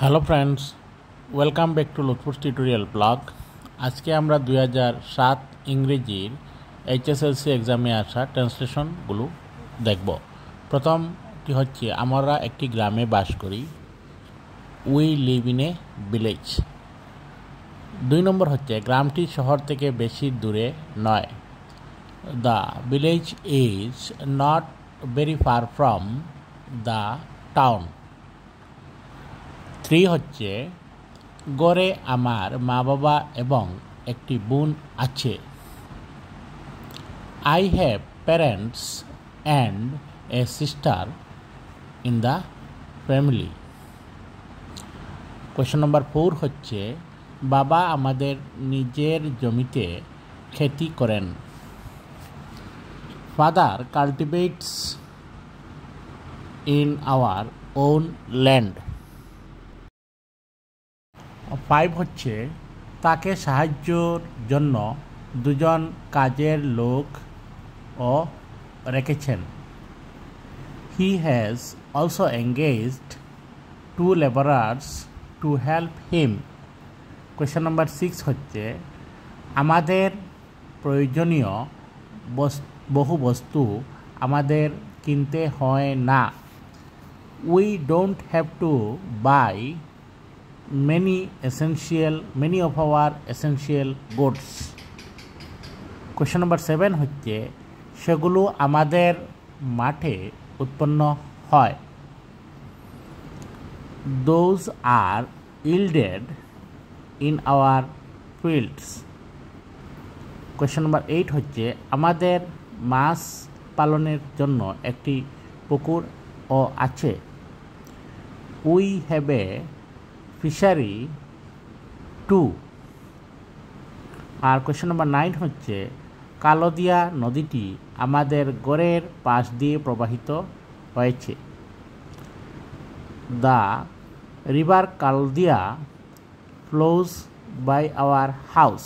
Hello friends, welcome back to লুৎফুস tutorial blog. আজকে আমরা 2007 ইংরেজির এইচএসএলসি এক্সামে আসা ট্রান্সলেশনগুলো দেখব। প্রথমটি হচ্ছে আমরা একটি গ্রামে বাস করি, we live in a village. 2 নম্বর হচ্ছে গ্রামটি শহর থেকে বেশি দূরে নয়, the village is not very far from the town. 3 হচ্ছে গড়ে আমার মা বাবা এবং একটি বোন আছে, I have parents and a sister in the family. Question number 4 হচ্ছে বাবা আমাদের নিজের জমিতে খেতি করেন, father cultivates in our own land. 5 হচ্ছে তাকে সাহায্যের জন্য 2জন কাজের লোক ও রেখেছেন, he has also engaged 2 laborers to help him. Question নম্বর 6 হচ্ছে আমাদের প্রয়োজনীয় বহু বস্তু আমাদের কিনতে হয় না, we don't have to buy many of our essential goods. Question number 7 হচ্ছে সেগুলো আমাদের মাঠে উৎপন্ন হয়, those are yielded in our fields. Question নম্বর 8 হচ্ছে আমাদের মাছ পালনের জন্য একটি পুকুর ও আছে, we have a ফিশারি 2। আর কোয়েশ্চন নম্বর 9 হচ্ছে কালোদিয়া নদীটি আমাদের ঘরের পাশ দিয়ে প্রবাহিত হয়েছে, the river Kaldia flows by our house.